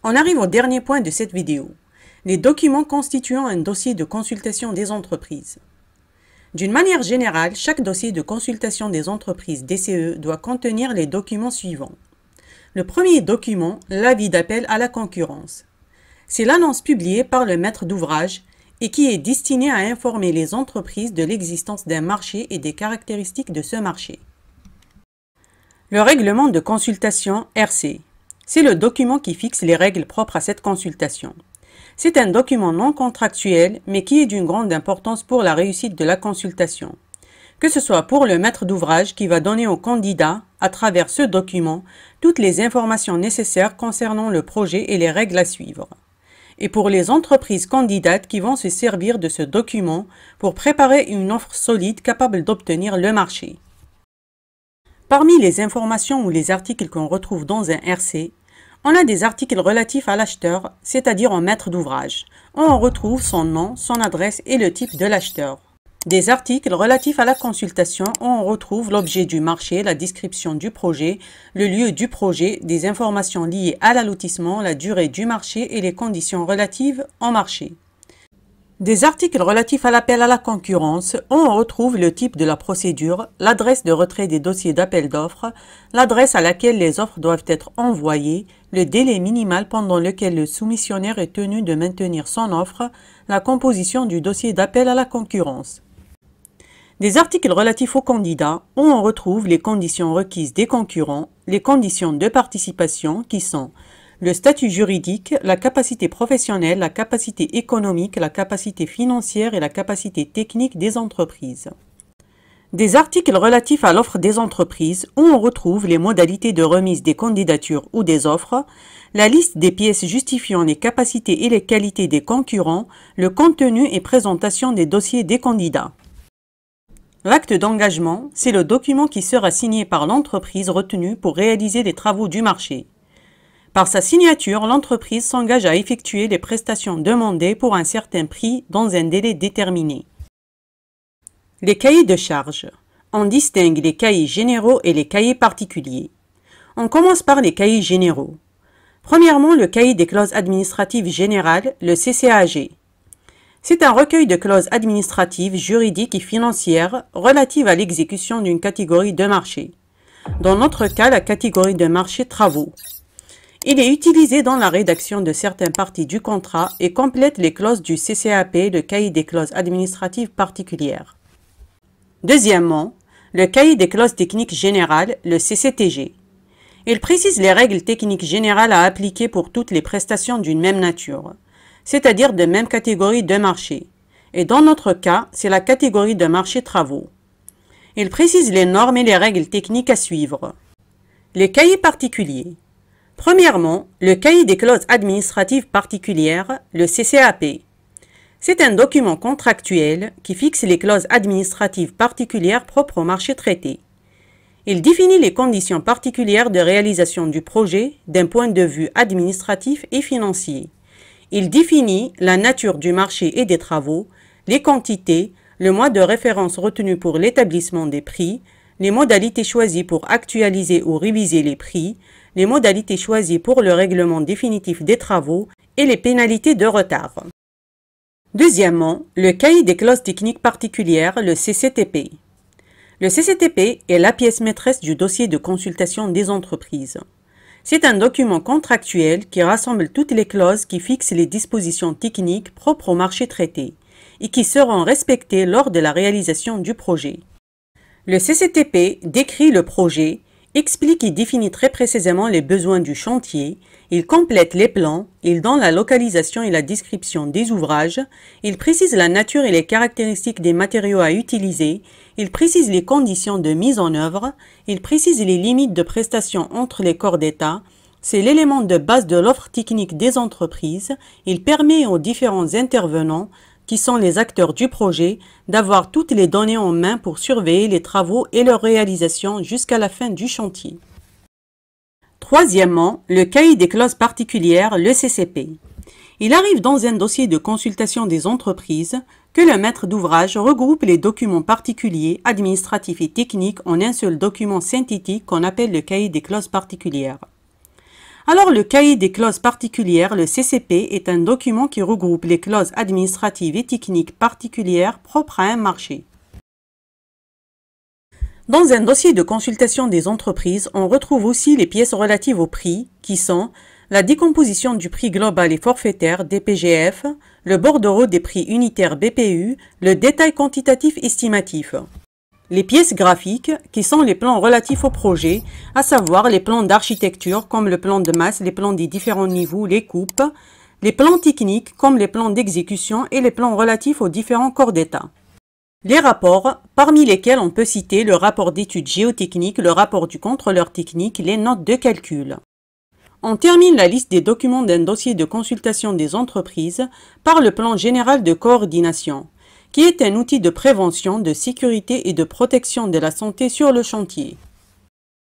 On arrive au dernier point de cette vidéo, les documents constituant un dossier de consultation des entreprises. D'une manière générale, chaque dossier de consultation des entreprises DCE doit contenir les documents suivants. Le premier document, l'avis d'appel à la concurrence. C'est l'annonce publiée par le maître d'ouvrage et qui est destinée à informer les entreprises de l'existence d'un marché et des caractéristiques de ce marché. Le règlement de consultation RC. C'est le document qui fixe les règles propres à cette consultation. C'est un document non contractuel, mais qui est d'une grande importance pour la réussite de la consultation. Que ce soit pour le maître d'ouvrage qui va donner au candidat, à travers ce document, toutes les informations nécessaires concernant le projet et les règles à suivre. Et pour les entreprises candidates qui vont se servir de ce document pour préparer une offre solide capable d'obtenir le marché. Parmi les informations ou les articles qu'on retrouve dans un RC, on a des articles relatifs à l'acheteur, c'est-à-dire au maître d'ouvrage. On retrouve son nom, son adresse et le type de l'acheteur. Des articles relatifs à la consultation, on retrouve l'objet du marché, la description du projet, le lieu du projet, des informations liées à l'allotissement, la durée du marché et les conditions relatives au marché. Des articles relatifs à l'appel à la concurrence, on retrouve le type de la procédure, l'adresse de retrait des dossiers d'appel d'offres, l'adresse à laquelle les offres doivent être envoyées, le délai minimal pendant lequel le soumissionnaire est tenu de maintenir son offre, la composition du dossier d'appel à la concurrence. Des articles relatifs aux candidats, on retrouve les conditions requises des concurrents, les conditions de participation qui sont le statut juridique, la capacité professionnelle, la capacité économique, la capacité financière et la capacité technique des entreprises. Des articles relatifs à l'offre des entreprises où on retrouve les modalités de remise des candidatures ou des offres, la liste des pièces justifiant les capacités et les qualités des concurrents, le contenu et présentation des dossiers des candidats. L'acte d'engagement, c'est le document qui sera signé par l'entreprise retenue pour réaliser les travaux du marché. Par sa signature, l'entreprise s'engage à effectuer les prestations demandées pour un certain prix dans un délai déterminé. Les cahiers de charges. On distingue les cahiers généraux et les cahiers particuliers. On commence par les cahiers généraux. Premièrement, le cahier des clauses administratives générales, le CCAG. C'est un recueil de clauses administratives, juridiques et financières relatives à l'exécution d'une catégorie de marché. Dans notre cas, la catégorie de marché travaux. Il est utilisé dans la rédaction de certaines parties du contrat et complète les clauses du CCAP, le cahier des clauses administratives particulières. Deuxièmement, le cahier des clauses techniques générales, le CCTG. Il précise les règles techniques générales à appliquer pour toutes les prestations d'une même nature, c'est-à-dire de même catégorie de marché. Et dans notre cas, c'est la catégorie de marché travaux. Il précise les normes et les règles techniques à suivre. Les cahiers particuliers. Premièrement, le cahier des clauses administratives particulières, le CCAP. C'est un document contractuel qui fixe les clauses administratives particulières propres au marché traité. Il définit les conditions particulières de réalisation du projet d'un point de vue administratif et financier. Il définit la nature du marché et des travaux, les quantités, le mois de référence retenu pour l'établissement des prix, les modalités choisies pour actualiser ou réviser les prix, les modalités choisies pour le règlement définitif des travaux et les pénalités de retard. Deuxièmement, le cahier des clauses techniques particulières, le CCTP. Le CCTP est la pièce maîtresse du dossier de consultation des entreprises. C'est un document contractuel qui rassemble toutes les clauses qui fixent les dispositions techniques propres au marché traité et qui seront respectées lors de la réalisation du projet. Le CCTP décrit le projet, explique et définit très précisément les besoins du chantier, il complète les plans, il donne la localisation et la description des ouvrages, il précise la nature et les caractéristiques des matériaux à utiliser, il précise les conditions de mise en œuvre, il précise les limites de prestation entre les corps d'État, c'est l'élément de base de l'offre technique des entreprises, il permet aux différents intervenants, qui sont les acteurs du projet, d'avoir toutes les données en main pour surveiller les travaux et leur réalisation jusqu'à la fin du chantier. Troisièmement, le cahier des clauses particulières, le CCP. Il arrive dans un dossier de consultation des entreprises que le maître d'ouvrage regroupe les documents particuliers, administratifs et techniques en un seul document synthétique qu'on appelle le cahier des clauses particulières. Alors le cahier des clauses particulières, le CCP, est un document qui regroupe les clauses administratives et techniques particulières propres à un marché. Dans un dossier de consultation des entreprises, on retrouve aussi les pièces relatives au prix, qui sont la décomposition du prix global et forfaitaire DPGF, le bordereau des prix unitaires BPU, le détail quantitatif estimatif. Les pièces graphiques, qui sont les plans relatifs au projet, à savoir les plans d'architecture comme le plan de masse, les plans des différents niveaux, les coupes, les plans techniques comme les plans d'exécution et les plans relatifs aux différents corps d'État. Les rapports, parmi lesquels on peut citer le rapport d'études géotechniques, le rapport du contrôleur technique, les notes de calcul. On termine la liste des documents d'un dossier de consultation des entreprises par le plan général de coordination, qui est un outil de prévention, de sécurité et de protection de la santé sur le chantier.